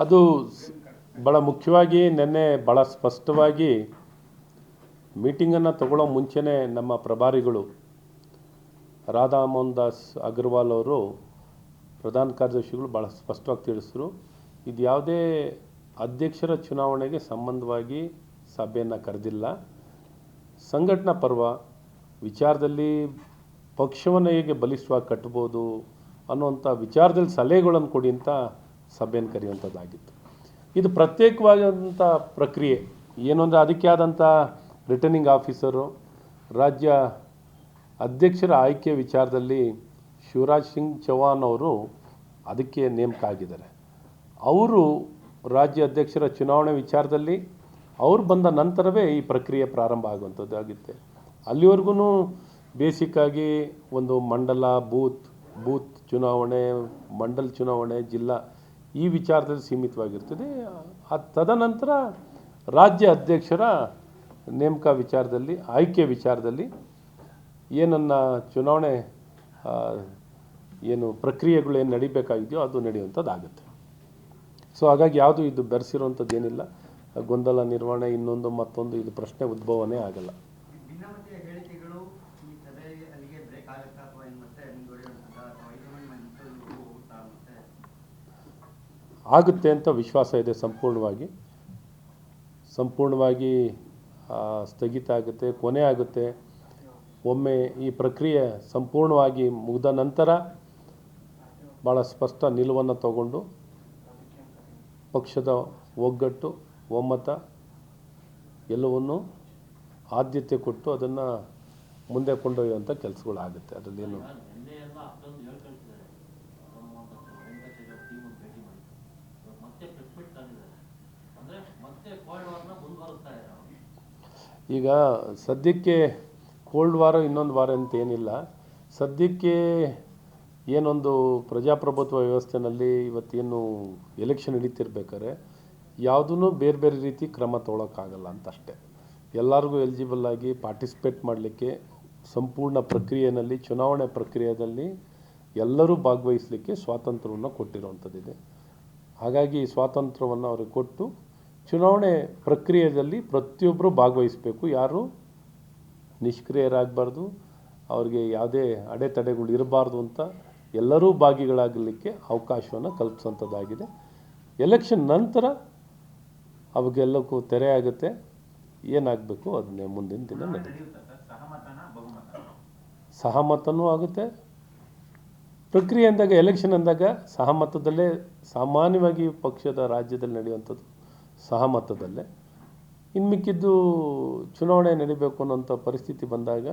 ಅದು ಭಾಳ ಮುಖ್ಯವಾಗಿ ನಿನ್ನೆ ಭಾಳ ಸ್ಪಷ್ಟವಾಗಿ ಮೀಟಿಂಗನ್ನು ತಗೊಳ್ಳೋ ಮುಂಚೆನೇ ನಮ್ಮ ಪ್ರಭಾರಿಗಳು ರಾಧಾ ಮೋಹನ್ ದಾಸ್ ಅಗರ್ವಾಲ್ ಅವರು ಪ್ರಧಾನ ಕಾರ್ಯದರ್ಶಿಗಳು ಭಾಳ ಸ್ಪಷ್ಟವಾಗಿ ತಿಳಿಸಿದ್ರು. ಇದು ಯಾವುದೇ ಅಧ್ಯಕ್ಷರ ಚುನಾವಣೆಗೆ ಸಂಬಂಧವಾಗಿ ಸಭೆಯನ್ನು ಕರೆದಿಲ್ಲ. ಸಂಘಟನಾ ಪರ್ವ ವಿಚಾರದಲ್ಲಿ ಪಕ್ಷವನ್ನು ಹೇಗೆ ಬಲಿಷ್ಠವಾಗಿ ಕಟ್ಬೋದು ಅನ್ನುವಂಥ ವಿಚಾರದಲ್ಲಿ ಸಲಹೆಗಳನ್ನು ಕೊಡಿ ಅಂತ ಸಭೆಯನ್ನು ಕರೆಯುವಂಥದ್ದಾಗಿತ್ತು. ಇದು ಪ್ರತ್ಯೇಕವಾದಂಥ ಪ್ರಕ್ರಿಯೆ ಏನು ಅಂದರೆ ಅದಕ್ಕೆ ಆದಂಥ ರಿಟರ್ನಿಂಗ್ ಆಫೀಸರು, ರಾಜ್ಯ ಅಧ್ಯಕ್ಷರ ಆಯ್ಕೆ ವಿಚಾರದಲ್ಲಿ ಶಿವರಾಜ್ ಸಿಂಗ್ ಚೌಹಾಣ್ ಅವರು ಅದಕ್ಕೆ ನೇಮಕ ಆಗಿದ್ದಾರೆ. ಅವರು ರಾಜ್ಯ ಅಧ್ಯಕ್ಷರ ಚುನಾವಣೆ ವಿಚಾರದಲ್ಲಿ ಅವ್ರು ಬಂದ ನಂತರವೇ ಈ ಪ್ರಕ್ರಿಯೆ ಪ್ರಾರಂಭ ಆಗುವಂಥದ್ದಾಗುತ್ತೆ. ಅಲ್ಲಿವರೆಗೂ ಬೇಸಿಕ್ಕಾಗಿ ಒಂದು ಮಂಡಲ, ಬೂತ್ ಚುನಾವಣೆ, ಮಂಡಲ ಚುನಾವಣೆ, ಜಿಲ್ಲಾ ಈ ವಿಚಾರದಲ್ಲಿ ಸೀಮಿತವಾಗಿರ್ತದೆ. ತದನಂತರ ರಾಜ್ಯ ಅಧ್ಯಕ್ಷರ ನೇಮಕ ವಿಚಾರದಲ್ಲಿ, ಆಯ್ಕೆ ವಿಚಾರದಲ್ಲಿ ಏನನ್ನು ಚುನಾವಣೆ ಏನು ಪ್ರಕ್ರಿಯೆಗಳು ಏನು ನಡಿಬೇಕಾಗಿದೆಯೋ ಅದು ನಡೆಯುವಂಥದ್ದಾಗುತ್ತೆ. ಸೊ ಹಾಗಾಗಿ ಯಾವುದು ಇದು ಬೆರೆಸಿರುವಂಥದ್ದು ಏನಿಲ್ಲ. ಗೊಂದಲ ನಿರ್ವಹಣೆ ಇನ್ನೊಂದು ಮತ್ತೊಂದು ಇದು ಪ್ರಶ್ನೆ ಉದ್ಭವನೇ ಆಗಲ್ಲ. ಆಗುತ್ತೆ ಅಂತ ವಿಶ್ವಾಸ ಇದೆ. ಸಂಪೂರ್ಣವಾಗಿ ಸ್ಥಗಿತ ಆಗುತ್ತೆ, ಕೊನೆ ಆಗುತ್ತೆ. ಒಮ್ಮೆ ಈ ಪ್ರಕ್ರಿಯೆ ಸಂಪೂರ್ಣವಾಗಿ ಮುಗಿದ ನಂತರ ಭಾಳ ಸ್ಪಷ್ಟ ನಿಲುವನ್ನು ತಗೊಂಡು ಪಕ್ಷದ ಒಗ್ಗಟ್ಟು, ಒಮ್ಮತ ಎಲ್ಲವನ್ನೂ ಆದ್ಯತೆ ಕೊಟ್ಟು ಅದನ್ನು ಮುಂದೆ ಕೊಂಡೊಯ್ಯುವಂಥ ಕೆಲಸಗಳಾಗುತ್ತೆ. ಅದರಲ್ಲೇನು ಈಗ ಸದ್ಯಕ್ಕೆ ಕೋಲ್ಡ್ ವಾರ ಇನ್ನೊಂದು ವಾರ ಅಂತ ಏನಿಲ್ಲ. ಸದ್ಯಕ್ಕೆ ಏನೊಂದು ಪ್ರಜಾಪ್ರಭುತ್ವ ವ್ಯವಸ್ಥೆಯಲ್ಲಿ ಇವತ್ತೇನು ಎಲೆಕ್ಷನ್ ನಡೀತಿರ್ಬೇಕಾದ್ರೆ ಯಾವುದೂ ಬೇರೆ ಬೇರೆ ರೀತಿ ಕ್ರಮ ತೊಗೊಳಕ್ಕಾಗಲ್ಲ ಅಂತ ಅಷ್ಟೇ. ಎಲ್ಲರಿಗೂ ಎಲಿಜಿಬಲ್ ಆಗಿ ಪಾರ್ಟಿಸಿಪೇಟ್ ಮಾಡಲಿಕ್ಕೆ ಸಂಪೂರ್ಣ ಪ್ರಕ್ರಿಯೆಯಲ್ಲಿ, ಚುನಾವಣೆ ಪ್ರಕ್ರಿಯೆಯಲ್ಲಿ ಎಲ್ಲರೂ ಭಾಗವಹಿಸಲಿಕ್ಕೆ ಸ್ವಾತಂತ್ರ್ಯವನ್ನು ಕೊಟ್ಟಿರುವಂಥದ್ದಿದೆ. ಹಾಗಾಗಿ ಸ್ವಾತಂತ್ರ್ಯವನ್ನು ಅವ್ರಿಗೆ ಕೊಟ್ಟು ಚುನಾವಣೆ ಪ್ರಕ್ರಿಯೆಯಲ್ಲಿ ಪ್ರತಿಯೊಬ್ಬರು ಭಾಗವಹಿಸಬೇಕು. ಯಾರು ನಿಷ್ಕ್ರಿಯರಾಗಬಾರ್ದು, ಅವ್ರಿಗೆ ಯಾವುದೇ ಅಡೆತಡೆಗಳು ಇರಬಾರ್ದು ಅಂತ ಎಲ್ಲರೂ ಭಾಗಿಗಳಾಗಲಿಕ್ಕೆ ಅವಕಾಶವನ್ನು ಕಲ್ಪಿಸುವಂಥದ್ದಾಗಿದೆ. ಎಲೆಕ್ಷನ್ ನಂತರ ಅವಾಗೆಲ್ಲಕ್ಕೂ ತೆರೆ ಆಗುತ್ತೆ. ಏನಾಗಬೇಕು ಅದನ್ನೇ ಮುಂದಿನ ದಿನ ನಡೆಯುತ್ತೆ. ಸಹಮತನೂ ಆಗುತ್ತೆ. ಪ್ರಕ್ರಿಯೆ ಅಂದಾಗ, ಎಲೆಕ್ಷನ್ ಅಂದಾಗ ಸಹಮತದಲ್ಲೇ ಸಾಮಾನ್ಯವಾಗಿ ಪಕ್ಷದ ರಾಜ್ಯದಲ್ಲಿ ನಡೆಯುವಂಥದ್ದು ಸಹಮತದಲ್ಲೇ. ಇನ್ನು ಮಿಕ್ಕಿದ್ದು ಚುನಾವಣೆ ನಡೀಬೇಕು ಅನ್ನೋಂಥ ಪರಿಸ್ಥಿತಿ ಬಂದಾಗ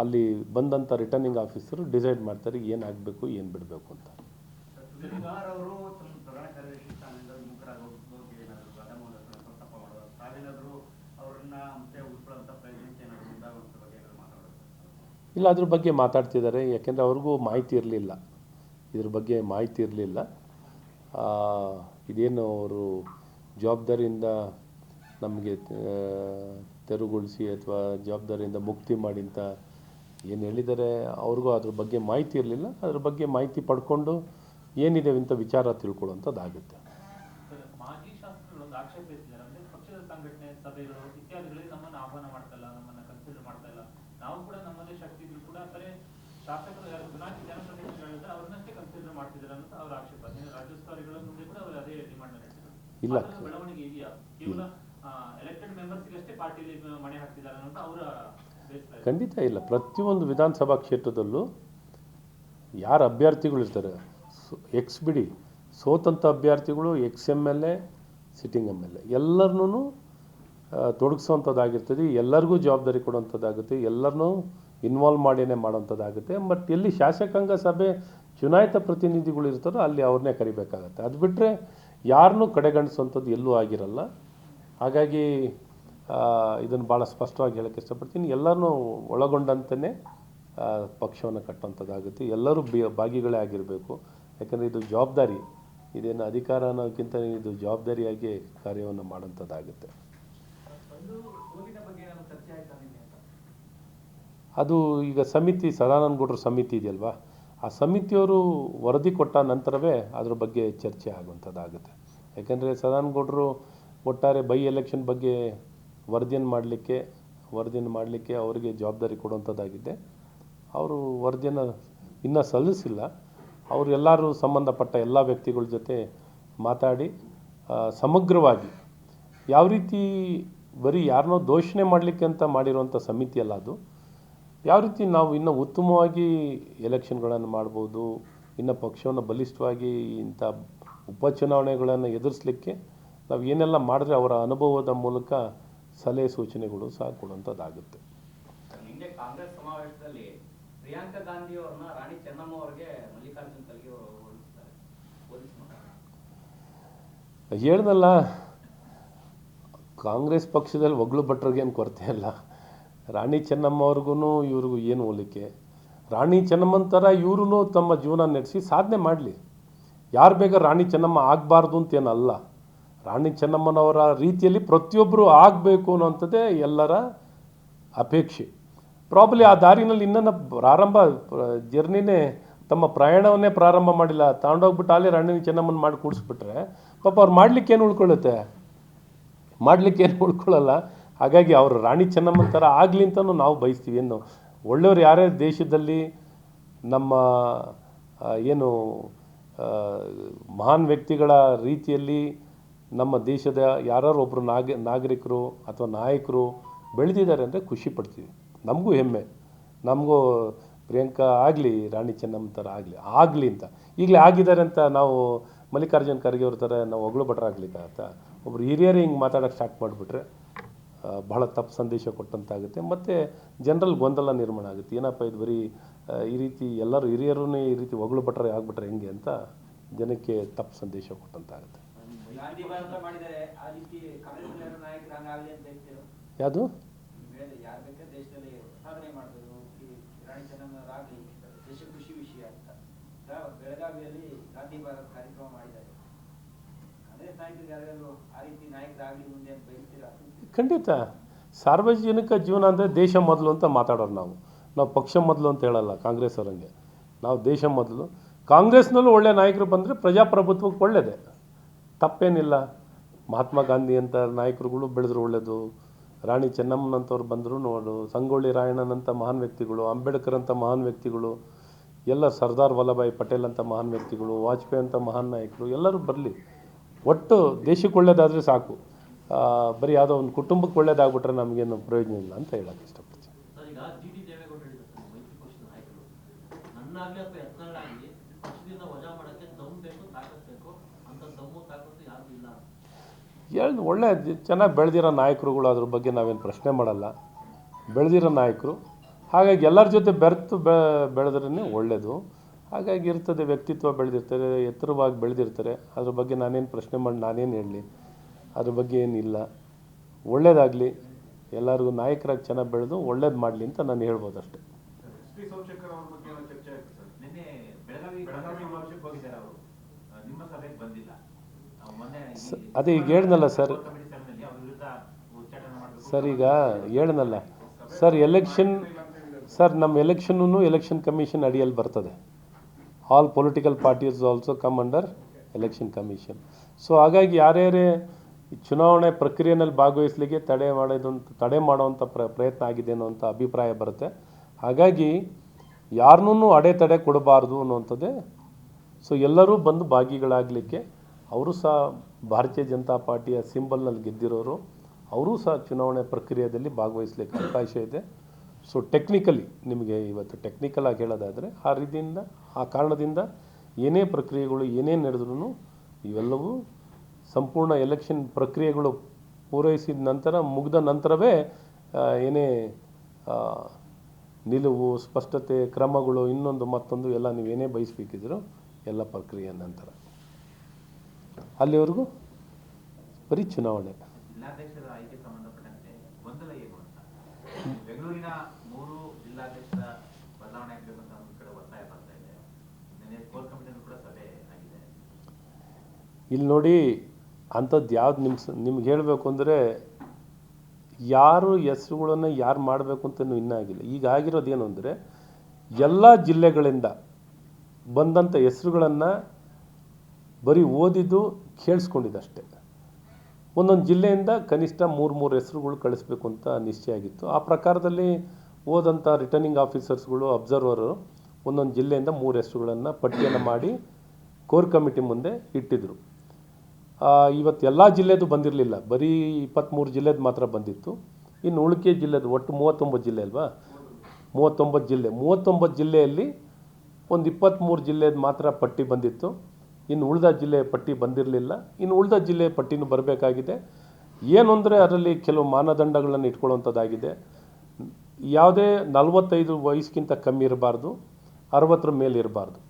ಅಲ್ಲಿ ಬಂದಂಥ ರಿಟರ್ನಿಂಗ್ ಆಫೀಸರು ಡಿಸೈಡ್ ಮಾಡ್ತಾರೆ ಏನಾಗಬೇಕು, ಏನು ಬಿಡಬೇಕು ಅಂತ. ಇಲ್ಲ, ಅದ್ರ ಬಗ್ಗೆ ಮಾತಾಡ್ತಿದ್ದಾರೆ. ಯಾಕೆಂದರೆ ಅವ್ರಿಗೂ ಮಾಹಿತಿ ಇರಲಿಲ್ಲ, ಇದ್ರ ಬಗ್ಗೆ ಮಾಹಿತಿ ಇರಲಿಲ್ಲ. ಇದೇನು ಅವರು ಜವಾಬ್ದಾರಿಯಿಂದ ನಮಗೆ ತೆರವುಗೊಳಿಸಿ ಅಥವಾ ಜವಾಬ್ದಾರಿಯಿಂದ ಮುಕ್ತಿ ಮಾಡಿ ಅಂತ ಏನು ಹೇಳಿದ್ದಾರೆ, ಅವ್ರಿಗೂ ಅದ್ರ ಬಗ್ಗೆ ಮಾಹಿತಿ ಇರಲಿಲ್ಲ. ಅದ್ರ ಬಗ್ಗೆ ಮಾಹಿತಿ ಪಡ್ಕೊಂಡು ಏನಿದೆ ಅಂತ ವಿಚಾರ ತಿಳ್ಕೊಳ್ಳುವಂಥದ್ದಾಗುತ್ತೆ. ಮಾಜಿ ಶಾಸಕರು ಒಂದು ಆಕ್ಷೇಪ ಇಟ್ಟಿದ್ದಾರೆ. ಅಂದರೆ ಪಕ್ಷದ ಸಂಘಟನೆ ಸಭೆಗಳು ಇತ್ಯಾದಿಗಳಿಗೆ ನಮ್ಮನ್ನು ಆಹ್ವಾನ ಮಾಡ್ತಾ ಇಲ್ಲ, ನಮ್ಮನ್ನು ಕನ್ಸಿಡರ್ ಮಾಡ್ತಾ ಇಲ್ಲ. ನಾವು ಕೂಡ ನಮ್ಮದೇ ಶಕ್ತಿ ಇದ್ರು ಕೂಡ ಬರೀ ಶಾಸಕರು ಯಾರು ಜನಪ್ರತಿನಿಧಿಗಳಿದ್ದಾರೆ ಅವ್ರನ್ನಷ್ಟೇ ಕನ್ಸಿಡರ್ ಮಾಡ್ತಿದ್ದಾರೆ ಅಂತ ಅವ್ರ ಆಕ್ಷೇಪ. ರಾಜ್ಯೋತ್ಸವಗಳ ಮುಂದೆ ಕೂಡ ಅವರು ಅದೇ ಡಿಮಾಂಡ್ ನಡೆಸಿದ್ದಾರೆ. ಇಲ್ಲ, ಬೆಳವಣಿಗೆ ಇದೆಯಾ? ಕೇವಲ ಎಲೆಕ್ಟೆಡ್ ಮೆಂಬರ್ಸ್ಗಷ್ಟೇ ಪಾರ್ಟಿಲಿ ಮಣೆ ಹಾಕ್ತಿದ್ದಾರೆ ಅಂತ ಅವರ ಖಂಡಿತ ಇಲ್ಲ. ಪ್ರತಿಯೊಂದು ವಿಧಾನಸಭಾ ಕ್ಷೇತ್ರದಲ್ಲೂ ಯಾರು ಅಭ್ಯರ್ಥಿಗಳಿರ್ತಾರೆ, ಬಿಡಿ ಸೋತಂಥ ಅಭ್ಯರ್ಥಿಗಳು, MLA, ಸಿಟ್ಟಿಂಗ್ MLA ಎಲ್ಲರನ್ನೂ ತೊಡಗಿಸುವಂಥದ್ದಾಗಿರ್ತದೆ. ಎಲ್ಲರಿಗೂ ಜವಾಬ್ದಾರಿ ಕೊಡುವಂಥದ್ದಾಗುತ್ತೆ. ಎಲ್ಲರನ್ನೂ ಇನ್ವಾಲ್ವ್ ಮಾಡಿನೇ ಮಾಡೋವಂಥದ್ದಾಗುತ್ತೆ. ಬಟ್ ಎಲ್ಲಿ ಶಾಸಕಾಂಗ ಸಭೆ ಚುನಾಯಿತ ಪ್ರತಿನಿಧಿಗಳು ಇರ್ತಾರೋ ಅಲ್ಲಿ ಅವ್ರನ್ನೇ ಕರಿಬೇಕಾಗತ್ತೆ. ಅದು ಬಿಟ್ಟರೆ ಯಾರನ್ನೂ ಕಡೆಗಣಿಸುವಂಥದ್ದು ಎಲ್ಲೂ ಆಗಿರಲ್ಲ. ಹಾಗಾಗಿ ಇದನ್ನು ಭಾಳ ಸ್ಪಷ್ಟವಾಗಿ ಹೇಳೋಕ್ಕೆ ಇಷ್ಟಪಡ್ತೀನಿ. ಎಲ್ಲರನ್ನೂ ಒಳಗೊಂಡಂತೆಯೇ ಪಕ್ಷವನ್ನು ಕಟ್ಟುವಂಥದ್ದಾಗುತ್ತೆ. ಎಲ್ಲರೂ ಭಾಗಿಗಳೇ ಆಗಿರಬೇಕು. ಯಾಕಂದರೆ ಇದು ಜವಾಬ್ದಾರಿ, ಇದೇನು ಅಧಿಕಾರ ಅನ್ನೋದಕ್ಕಿಂತ ಇದು ಜವಾಬ್ದಾರಿಯಾಗಿ ಕಾರ್ಯವನ್ನು ಮಾಡೋಂಥದ್ದಾಗುತ್ತೆ. ಅದು ಈಗ ಸಮಿತಿ, ಸದಾನಂದ ಗೌಡರ ಸಮಿತಿ ಇದೆಯಲ್ವಾ, ಆ ಸಮಿತಿಯವರು ವರದಿ ಕೊಟ್ಟ ನಂತರವೇ ಅದ್ರ ಬಗ್ಗೆ ಚರ್ಚೆ ಆಗುವಂಥದ್ದಾಗುತ್ತೆ. ಯಾಕೆಂದರೆ ಸದಾನಗೌಡರು ಒಟ್ಟಾರೆ ಬೈ ಎಲೆಕ್ಷನ್ ಬಗ್ಗೆ ವರದಿಯನ್ನು ಮಾಡಲಿಕ್ಕೆ ಅವರಿಗೆ ಜವಾಬ್ದಾರಿ ಕೊಡುವಂಥದ್ದಾಗಿದೆ. ಅವರು ವರದಿಯನ್ನು ಇನ್ನೂ ಸಲ್ಲಿಸಿಲ್ಲ. ಅವರು ಎಲ್ಲರೂ ಸಂಬಂಧಪಟ್ಟ ಎಲ್ಲ ವ್ಯಕ್ತಿಗಳ ಜೊತೆ ಮಾತಾಡಿ ಸಮಗ್ರವಾಗಿ ಯಾವ ರೀತಿ ಬರೀ ಯಾರನ್ನೋ ದೋಷಣೆ ಮಾಡಲಿಕ್ಕೆ ಅಂತ ಮಾಡಿರುವಂಥ ಸಮಿತಿ ಅಲ್ಲ ಅದು, ಯಾವ ರೀತಿ ನಾವು ಇನ್ನೂ ಉತ್ತಮವಾಗಿ ಎಲೆಕ್ಷನ್ಗಳನ್ನು ಮಾಡ್ಬೋದು, ಇನ್ನು ಪಕ್ಷವನ್ನು ಬಲಿಷ್ಠವಾಗಿ ಇಂಥ ಉಪಚುನಾವಣೆಗಳನ್ನು ಎದುರಿಸಲಿಕ್ಕೆ ನಾವು ಏನೆಲ್ಲ ಮಾಡಿದ್ರೆ ಅವರ ಅನುಭವದ ಮೂಲಕ ಸಲಹೆ ಸೂಚನೆಗಳು ಸಹ ಕೊಡುವಂಥದ್ದಾಗುತ್ತೆ. ನಿನ್ನೆ ಕಾಂಗ್ರೆಸ್ ಸಮಾವೇಶದಲ್ಲಿ ಪ್ರಿಯಾಂಕಾ ಗಾಂಧಿ ಅವರನ್ನ ರಾಣಿ ಚೆನ್ನಮ್ಮ ಅವರಿಗೆ ಮಲ್ಲಿಕಾರ್ಜುನ್ ಖರ್ಗೆ ಅವರು ಹೋಲಿಸ್ತಾರೆ. ಹೇಳ್ದಲ್ಲ, ಕಾಂಗ್ರೆಸ್ ಪಕ್ಷದಲ್ಲಿ ಒಗ್ಳು ಭಟ್ರಿಗೇನು ಕೊರತೆ ಇಲ್ಲ. ರಾಣಿ ಚೆನ್ನಮ್ಮ ಅವ್ರಿಗೂ ಇವ್ರಿಗೂ ಏನು ಹೋಲಿಕೆ? ರಾಣಿ ಚೆನ್ನಮ್ಮನ ಥರ ಇವ್ರೂ ತಮ್ಮ ಜೀವನ ನಡೆಸಿ ಸಾಧನೆ ಮಾಡಲಿ. ಯಾರು ಬೇಗ ರಾಣಿ ಚೆನ್ನಮ್ಮ ಆಗಬಾರ್ದು ಅಂತೇನಲ್ಲ. ರಾಣಿ ಚೆನ್ನಮ್ಮನವರ ರೀತಿಯಲ್ಲಿ ಪ್ರತಿಯೊಬ್ಬರು ಆಗಬೇಕು ಅನ್ನೋಂಥದ್ದೇ ಎಲ್ಲರ ಅಪೇಕ್ಷೆ. ಪ್ರಾಬ್ಲಿ ಆ ದಾರಿನಲ್ಲಿ ಇನ್ನೂ ಜರ್ನಿನೇ ತಮ್ಮ ಪ್ರಯಾಣವನ್ನೇ ಪ್ರಾರಂಭ ಮಾಡಿಲ್ಲ. ತಗೊಂಡೋಗ್ಬಿಟ್ಟು ಅಲ್ಲೇ ರಾಣಿ ಚೆನ್ನಮ್ಮನ ಮಾಡಿ ಕೂಡಿಸ್ಬಿಟ್ರೆ ಪಾಪ ಅವ್ರು ಮಾಡಲಿಕ್ಕೇನು ಉಳ್ಕೊಳ್ಳುತ್ತೆ? ಮಾಡಲಿಕ್ಕೇನು ಉಳ್ಕೊಳ್ಳಲ್ಲ. ಹಾಗಾಗಿ ಅವರು ರಾಣಿ ಚೆನ್ನಮ್ಮನ ಥರ ಆಗಲಿ ಅಂತಲೂ ನಾವು ಬಯಸ್ತೀವಿ. ಏನು ಒಳ್ಳೆಯವರು ಯಾರೇ ದೇಶದಲ್ಲಿ ನಮ್ಮ ಏನು ಮಹಾನ್ ವ್ಯಕ್ತಿಗಳ ರೀತಿಯಲ್ಲಿ ನಮ್ಮ ದೇಶದ ಯಾರು ಒಬ್ಬರು ನಾಗರಿಕರು ಅಥವಾ ನಾಯಕರು ಬೆಳೆದಿದ್ದಾರೆ ಅಂದರೆ ಖುಷಿ ಪಡ್ತೀವಿ. ನಮಗೂ ಹೆಮ್ಮೆ. ನಮಗೂ ಪ್ರಿಯಾಂಕಾ ಆಗಲಿ, ರಾಣಿ ಚೆನ್ನಮ್ಮ ಥರ ಆಗಲಿ ಅಂತ. ಈಗಲೇ ಆಗಿದ್ದಾರೆ ಅಂತ ನಾವು ಮಲ್ಲಿಕಾರ್ಜುನ್ ಖರ್ಗೆ ಅವ್ರ ಥರ ನಾವು ಒಗ್ಳು ಭಟ್ರಾಗ್ಲಿಕ್ಕಾಗತ್ತಾ? ಒಬ್ರು ಹಿರಿಯರೇ ಹಿಂಗೆ ಮಾತಾಡೋಕ್ಕೆ ಸ್ಟಾರ್ಟ್ ಮಾಡಿಬಿಟ್ರೆ ಬಹಳ ತಪ್ಪು ಸಂದೇಶ ಕೊಟ್ಟಂತಾಗುತ್ತೆ. ಮತ್ತು ಜನರಲ್ಲಿ ಗೊಂದಲ ನಿರ್ಮಾಣ ಆಗುತ್ತೆ. ಏನಪ್ಪ ಇದು ಬರೀ ಈ ರೀತಿ ಎಲ್ಲರೂ ಹಿರಿಯರೂ ಈ ರೀತಿ ಒಗ್ಳು ಭಟ್ರೆ ಆಗಿಬಿಟ್ರೆ ಹೆಂಗೆ ಅಂತ ಜನಕ್ಕೆ ತಪ್ಪು ಸಂದೇಶ ಕೊಟ್ಟಂತಾಗುತ್ತೆ. ಯಾವುದು ಖಂಡಿತ ಸಾರ್ವಜನಿಕ ಜೀವನ ಅಂದರೆ ದೇಶ ಮೊದಲು ಅಂತ ಮಾತಾಡೋರು ನಾವು ಪಕ್ಷ ಮೊದಲು ಅಂತ ಹೇಳಲ್ಲ. ಕಾಂಗ್ರೆಸ್ ಅವರಂಗೆ ನಾವು ದೇಶ ಮೊದಲು. ಕಾಂಗ್ರೆಸ್ನಲ್ಲೂ ಒಳ್ಳೆ ನಾಯಕರು ಬಂದರೆ ಪ್ರಜಾಪ್ರಭುತ್ವಕ್ಕೆ ಒಳ್ಳೆಯದೇ, ತಪ್ಪೇನಿಲ್ಲ. ಮಹಾತ್ಮ ಗಾಂಧಿ ಅಂತ ನಾಯಕರುಗಳು ಬೆಳೆದ್ರು ಒಳ್ಳೆಯದು. ರಾಣಿ ಚೆನ್ನಮ್ಮನಂಥವ್ರು ಬಂದರು ನೋಡು, ಸಂಗೊಳ್ಳಿ ರಾಯಣ್ಣನಂಥ ಮಹಾನ್ ವ್ಯಕ್ತಿಗಳು, ಅಂಬೇಡ್ಕರ್ ಅಂತ ಮಹಾನ್ ವ್ಯಕ್ತಿಗಳು, ಎಲ್ಲ ಸರ್ದಾರ್ ವಲ್ಲಭಾಯ್ ಪಟೇಲ್ ಅಂತ ಮಹಾನ್ ವ್ಯಕ್ತಿಗಳು, ವಾಜಪೇಯಿ ಅಂತ ಮಹಾನ್ ನಾಯಕರು ಎಲ್ಲರೂ ಬರಲಿ. ಒಟ್ಟು ದೇಶಕ್ಕೆ ಒಳ್ಳೇದಾದರೆ ಸಾಕು. ಬರೀ ಯಾವುದೋ ಒಂದು ಕುಟುಂಬಕ್ಕೆ ಒಳ್ಳೇದಾಗ್ಬಿಟ್ರೆ ನಮಗೇನು ಪ್ರಯೋಜನ ಇಲ್ಲ ಅಂತ ಹೇಳಕ್ಕೆ ಇಷ್ಟಪಡ್ತೀನಿ. ಒಳ್ಳೆ ಚೆನ್ನಾಗಿ ಬೆಳೆದಿರೋ ನಾಯಕರುಗಳು, ಅದ್ರ ಬಗ್ಗೆ ನಾವೇನು ಪ್ರಶ್ನೆ ಮಾಡಲ್ಲ. ಬೆಳೆದಿರೋ ನಾಯಕರು, ಹಾಗಾಗಿ ಎಲ್ಲರ ಜೊತೆ ಬೆರೆತು ಬೆಳೆದ್ರೇ ಒಳ್ಳೆಯದು. ಹಾಗಾಗಿ ಇರ್ತದೆ, ವ್ಯಕ್ತಿತ್ವ ಬೆಳೆದಿರ್ತಾರೆ, ಎತ್ತರವಾಗಿ ಬೆಳೆದಿರ್ತಾರೆ. ಅದ್ರ ಬಗ್ಗೆ ನಾನೇನು ಪ್ರಶ್ನೆ ಮಾಡಿ ನಾನೇನು ಹೇಳಲಿ? ಅದ್ರ ಬಗ್ಗೆ ಏನಿಲ್ಲ. ಒಳ್ಳೇದಾಗಲಿ, ಎಲ್ಲರಿಗೂ ನಾಯಕರಾಗಿ ಚೆನ್ನಾಗಿ ಬೆಳೆದು ಒಳ್ಳೇದು ಮಾಡಲಿ ಅಂತ ನಾನು ಹೇಳ್ಬೋದು ಅಷ್ಟೇ. ಅದೇ ಈಗ ಹೇಳ್ದಲ್ಲ ಸರ್, ಈಗ ಹೇಳ್ದಲ್ಲ ಸರ್, ನಮ್ಮ ಎಲೆಕ್ಷನ್ ಕಮಿಷನ್ ಅಡಿಯಲ್ಲಿ ಬರ್ತದೆ. All political parties also come under election commission. So ಹಾಗಾಗಿ ಯಾರ್ಯಾರೇ ಚುನಾವಣೆ ಪ್ರಕ್ರಿಯೆಯಲ್ಲಿ ಭಾಗವಹಿಸಲಿಕ್ಕೆ ತಡೆ ಮಾಡುವಂಥ ಪ್ರಯತ್ನ ಆಗಿದೆ ಅನ್ನುವಂಥ ಅಭಿಪ್ರಾಯ ಬರುತ್ತೆ. ಹಾಗಾಗಿ ಯಾರನ್ನೂ ಅಡೆತಡೆ ಕೊಡಬಾರ್ದು ಅನ್ನುವಂಥದ್ದೇ. ಸೊ ಎಲ್ಲರೂ ಬಂದು ಭಾಗಿಗಳಾಗಲಿಕ್ಕೆ, ಅವರು ಸಹ ಭಾರತೀಯ ಜನತಾ ಪಾರ್ಟಿಯ ಸಿಂಬಲ್ನಲ್ಲಿ ಗೆದ್ದಿರೋರು, ಅವರೂ ಸಹ ಚುನಾವಣೆ ಪ್ರಕ್ರಿಯೆಯಲ್ಲಿ ಭಾಗವಹಿಸಲಿಕ್ಕೆ ಅವಕಾಶ ಇದೆ. ಸೊ ಟೆಕ್ನಿಕಲಿ ನಿಮಗೆ ಇವತ್ತು ಟೆಕ್ನಿಕಲ್ ಆಗಿ ಹೇಳೋದಾದರೆ ಆ ಕಾರಣದಿಂದ ಏನೇ ಪ್ರಕ್ರಿಯೆಗಳು ಏನೇನು ನಡೆದ್ರೂ ಇವೆಲ್ಲವೂ ಸಂಪೂರ್ಣ ಎಲೆಕ್ಷನ್ ಪ್ರಕ್ರಿಯೆಗಳು ಪೂರೈಸಿದ ನಂತರ, ಮುಗಿದ ನಂತರವೇ ಏನೇ ನಿಲುವು, ಸ್ಪಷ್ಟತೆ, ಕ್ರಮಗಳು, ಇನ್ನೊಂದು ಮತ್ತೊಂದು ಎಲ್ಲ ನೀವೇನೇ ಬಯಸಬೇಕಿದ್ರು ಎಲ್ಲ ಪ್ರಕ್ರಿಯೆ ನಂತರ. ಅಲ್ಲಿವರೆಗೂ ಬರೀ ಚುನಾವಣೆ. ಜಿಲ್ಲಾಧ್ಯಕ್ಷರ ಆಯ್ಕೆ ಸಂಬಂಧಪಟ್ಟಂತೆ ಗೊಂದಲ ಏನು ಅಂತ ಬೆಂಗಳೂರಿನ 3 ಜಿಲ್ಲಾಧ್ಯಕ್ಷರ ಬದಲಾವಣೆ ಆಗಬೇಕು ಅಂತ ಒಂದು ಕಡೆ ಒತ್ತಾಯ ಬರ್ತಾ ಇದೆ. ನಿನ್ನೆ ಕೋರ್ ಕಮಿಟಿನೂ ಕೂಡ ಸಭೆ ಆಗಿದೆ. ಇಲ್ಲಿ ನೋಡಿ, ಅಂಥದ್ದು ಯಾವ್ದು ನಿಮ್ಗೆ ಹೇಳಬೇಕು ಅಂದರೆ, ಯಾರು ಹೆಸರುಗಳನ್ನು ಯಾರು ಮಾಡಬೇಕು ಅಂತ ಇನ್ನೂ ಆಗಿಲ್ಲ. ಈಗ ಆಗಿರೋದೇನು ಅಂದರೆ, ಎಲ್ಲ ಜಿಲ್ಲೆಗಳಿಂದ ಬಂದಂಥ ಹೆಸರುಗಳನ್ನು ಬರೀ ಓದಿದ್ದು ಕೇಳಿಸ್ಕೊಂಡಿದ್ದಷ್ಟೇ. ಒಂದೊಂದು ಜಿಲ್ಲೆಯಿಂದ ಕನಿಷ್ಠ 3 ಹೆಸರುಗಳು ಕಳಿಸ್ಬೇಕು ಅಂತ ನಿಶ್ಚಯ ಆಗಿತ್ತು. ಆ ಪ್ರಕಾರದಲ್ಲಿ ಹೋದಂಥ ರಿಟರ್ನಿಂಗ್ ಆಫೀಸರ್ಸ್ಗಳು, ಅಬ್ಸರ್ವರು ಒಂದೊಂದು ಜಿಲ್ಲೆಯಿಂದ 3 ಹೆಸರುಗಳನ್ನು ಪಟ್ಟಿಯನ್ನು ಮಾಡಿ ಕೋರ್ ಕಮಿಟಿ ಮುಂದೆ ಇಟ್ಟಿದ್ದರು. ಇವತ್ತು ಎಲ್ಲ ಜಿಲ್ಲೆದು ಬಂದಿರಲಿಲ್ಲ, ಬರೀ 23 ಜಿಲ್ಲೆದು ಮಾತ್ರ ಬಂದಿತ್ತು. ಇನ್ನು ಉಳಿಕೆ ಜಿಲ್ಲೆದು ಒಟ್ಟು 39 ಜಿಲ್ಲೆ ಅಲ್ವಾ, 39 ಜಿಲ್ಲೆಯಲ್ಲಿ ಒಂದು 23 ಜಿಲ್ಲೆದು ಮಾತ್ರ ಪಟ್ಟಿ ಬಂದಿತ್ತು. ಇನ್ನು ಉಳಿದ ಜಿಲ್ಲೆ ಪಟ್ಟಿ ಬಂದಿರಲಿಲ್ಲ. ಇನ್ನು ಉಳಿದ ಜಿಲ್ಲೆ ಪಟ್ಟಿನೂ ಬರಬೇಕಾಗಿದೆ. ಏನು ಅಂದರೆ ಅದರಲ್ಲಿ ಕೆಲವು ಮಾನದಂಡಗಳನ್ನು ಇಟ್ಕೊಳ್ಳುವಂಥದ್ದಾಗಿದೆ. ಯಾವುದೇ 45 ವಯಸ್ಸಿಗಿಂತ ಕಮ್ಮಿ ಇರಬಾರ್ದು, 60 ಮೇಲೆ ಇರಬಾರ್ದು.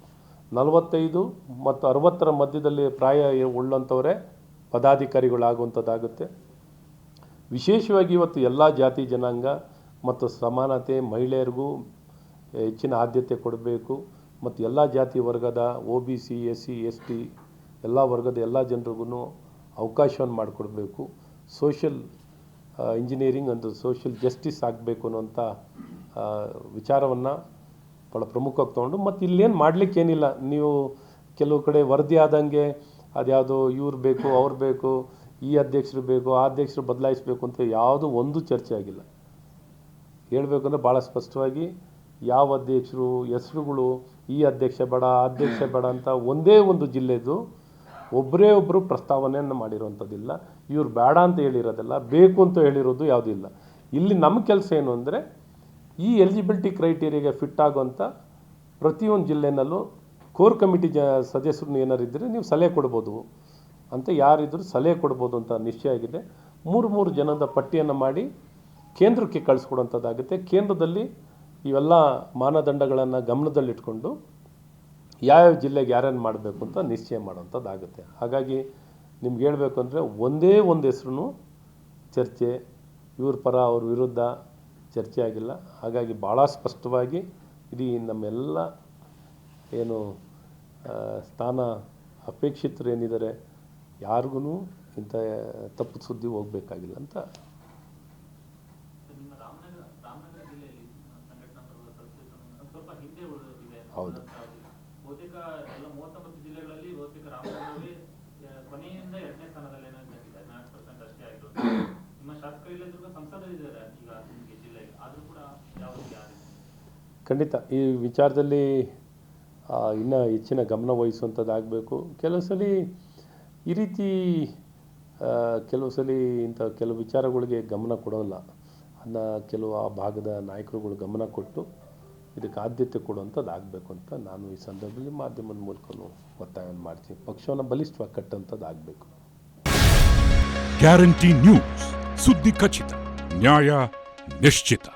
45 ಮತ್ತು 60 ಮಧ್ಯದಲ್ಲಿ ಪ್ರಾಯ ಉಳ್ಳಂಥವರೇ ಪದಾಧಿಕಾರಿಗಳಾಗುವಂಥದ್ದಾಗುತ್ತೆ. ವಿಶೇಷವಾಗಿ ಇವತ್ತು ಎಲ್ಲ ಜಾತಿ ಜನಾಂಗ ಮತ್ತು ಸಮಾನತೆ, ಮಹಿಳೆಯರಿಗೂ ಹೆಚ್ಚಿನ ಆದ್ಯತೆ ಕೊಡಬೇಕು ಮತ್ತು ಎಲ್ಲ ಜಾತಿ ವರ್ಗದ OBC, SC, ST ಎಲ್ಲ ವರ್ಗದ ಎಲ್ಲ ಜನರಿಗೂ ಅವಕಾಶವನ್ನು ಮಾಡಿಕೊಡ್ಬೇಕು. ಸೋಷಿಯಲ್ ಇಂಜಿನಿಯರಿಂಗ್ ಒಂದು ಸೋಷಿಯಲ್ ಜಸ್ಟಿಸ್ ಆಗಬೇಕು ಅನ್ನೋಂಥ ವಿಚಾರವನ್ನು ಭಾಳ ಪ್ರಮುಖವಾಗಿ ತೊಗೊಂಡು, ಮತ್ತು ಇಲ್ಲೇನು ಮಾಡಲಿಕ್ಕೇನಿಲ್ಲ. ನೀವು ಕೆಲವು ಕಡೆ ವರದಿ ಆದಂಗೆ ಅದ್ಯಾವುದೋ ಇವ್ರು ಬೇಕು, ಅವ್ರು ಬೇಕು, ಈ ಅಧ್ಯಕ್ಷರು ಬೇಕು, ಆ ಅಧ್ಯಕ್ಷರು ಬದಲಾಯಿಸಬೇಕು ಅಂತ ಯಾವುದೂ ಒಂದು ಚರ್ಚೆ ಆಗಿಲ್ಲ. ಹೇಳಬೇಕಂದ್ರೆ ಭಾಳ ಸ್ಪಷ್ಟವಾಗಿ ಯಾವ ಅಧ್ಯಕ್ಷರು ಹೆಸರುಗಳು, ಈ ಅಧ್ಯಕ್ಷ ಬೇಡ, ಆ ಅಧ್ಯಕ್ಷ ಬೇಡ ಅಂತ ಒಂದೇ ಒಂದು ಜಿಲ್ಲೆದು ಒಬ್ಬರು ಪ್ರಸ್ತಾವನೆಯನ್ನು ಮಾಡಿರೋವಂಥದ್ದಿಲ್ಲ. ಇವ್ರು ಬೇಡ ಅಂತ ಹೇಳಿರೋದಿಲ್ಲ, ಬೇಕು ಅಂತ ಹೇಳಿರೋದು ಯಾವುದೂ ಇಲ್ಲ. ಇಲ್ಲಿ ನಮ್ಮ ಕೆಲಸ ಏನು ಅಂದರೆ ಈ ಎಲಿಜಿಬಿಲಿಟಿ ಕ್ರೈಟೀರಿಯಾಗೆ ಫಿಟ್ ಆಗುವಂಥ ಪ್ರತಿಯೊಂದು ಜಿಲ್ಲೆನಲ್ಲೂ ಕೋರ್ ಕಮಿಟಿ ಸದಸ್ಯರು ಏನಾರು ಇದ್ದರೆ ನೀವು ಸಲಹೆ ಕೊಡ್ಬೋದು ಅಂತ, ಯಾರಿದ್ದರೂ ಸಲಹೆ ಕೊಡ್ಬೋದು ಅಂತ ನಿಶ್ಚಯ ಆಗಿದೆ. 3 ಜನದ ಪಟ್ಟಿಯನ್ನು ಮಾಡಿ ಕೇಂದ್ರಕ್ಕೆ ಕಳಿಸ್ಕೊಡುವಂಥದ್ದಾಗುತ್ತೆ. ಕೇಂದ್ರದಲ್ಲಿ ಇವೆಲ್ಲ ಮಾನದಂಡಗಳನ್ನು ಗಮನದಲ್ಲಿಟ್ಕೊಂಡು ಯಾವ್ಯಾವ ಜಿಲ್ಲೆಗೆ ಯಾರ್ಯಾರು ಮಾಡಬೇಕು ಅಂತ ನಿಶ್ಚಯ ಮಾಡೋವಂಥದ್ದಾಗುತ್ತೆ. ಹಾಗಾಗಿ ನಿಮ್ಗೆ ಹೇಳಬೇಕು ಅಂದರೆ ಒಂದೇ ಒಂದು ಹೆಸರು ಚರ್ಚೆ, ಇವ್ರ ಪರ ಅವ್ರ ವಿರುದ್ಧ ಚರ್ಚೆ ಆಗಿಲ್ಲ. ಹಾಗಾಗಿ ಭಾಳ ಸ್ಪಷ್ಟವಾಗಿ ಇಡೀ ನಮ್ಮೆಲ್ಲ ಏನು ಸ್ಥಾನ ಅಪೇಕ್ಷಿತರು ಏನಿದ್ದಾರೆ ಯಾರಿಗೂ ಇಂಥ ತಪ್ಪು ಸುದ್ದಿ ಹೋಗಬೇಕಾಗಿಲ್ಲ ಅಂತ. ನಿಮ್ಮ ರಾಮನಗರ ಜಿಲ್ಲೆಯಲ್ಲಿ ಸಂಘಟನಾ ಸ್ವಲ್ಪ ಹಿಂದೆ ಉಳಿದಿದೆ. ಹೌದು. ಬಹುತೇಕ ಎಲ್ಲ 39 ಜಿಲ್ಲೆಗಳಲ್ಲಿ ಬಹುತೇಕ ರಾಮನಗರವೇ ಕೊನೆಯಿಂದ 2ನೇ ಸ್ಥಾನದಲ್ಲಿ ಏನಾಗಿದೆ, 14% ಅಷ್ಟೇ ಆಗಿರೋದು. ನಿಮ್ಮ ಶಾಸಕರು ಇಲ್ಲದಿರುವ ಸಂಸದರಿದ್ದಾರೆ ಈಗ ನಿಮಗೆ ಜಿಲ್ಲೆಗೆ, ಆದರೂ ಕೂಡ ಯಾವುದೇ ಖಂಡಿತ ಈ ವಿಚಾರದಲ್ಲಿ ಇನ್ನೂ ಹೆಚ್ಚಿನ ಗಮನ ವಹಿಸುವಂಥದ್ದಾಗಬೇಕು. ಕೆಲವು ಸಲ ಈ ರೀತಿ ಕೆಲವು ಸಲ ಇಂಥ ಕೆಲವು ವಿಚಾರಗಳಿಗೆ ಗಮನ ಕೊಡೋಲ್ಲ ಅನ್ನೋ ಕೆಲವು ಆ ಭಾಗದ ನಾಯಕರುಗಳು ಗಮನ ಕೊಟ್ಟು ಇದಕ್ಕೆ ಆದ್ಯತೆ ಕೊಡುವಂಥದ್ದು ಆಗಬೇಕು ಅಂತ ನಾನು ಈ ಸಂದರ್ಭದಲ್ಲಿ ಮಾಧ್ಯಮದ ಮೂಲಕನೂ ಒತ್ತಾಯವನ್ನು ಮಾಡ್ತೀನಿ. ಪಕ್ಷವನ್ನು ಬಲಿಷ್ಠವಾಗಿ ಕಟ್ಟುವಂಥದ್ದು ಆಗಬೇಕು. ಗ್ಯಾರಂಟಿ ನ್ಯೂಸ್, ಸುದ್ದಿ ಖಚಿತ, ನ್ಯಾಯ ನಿಶ್ಚಿತ.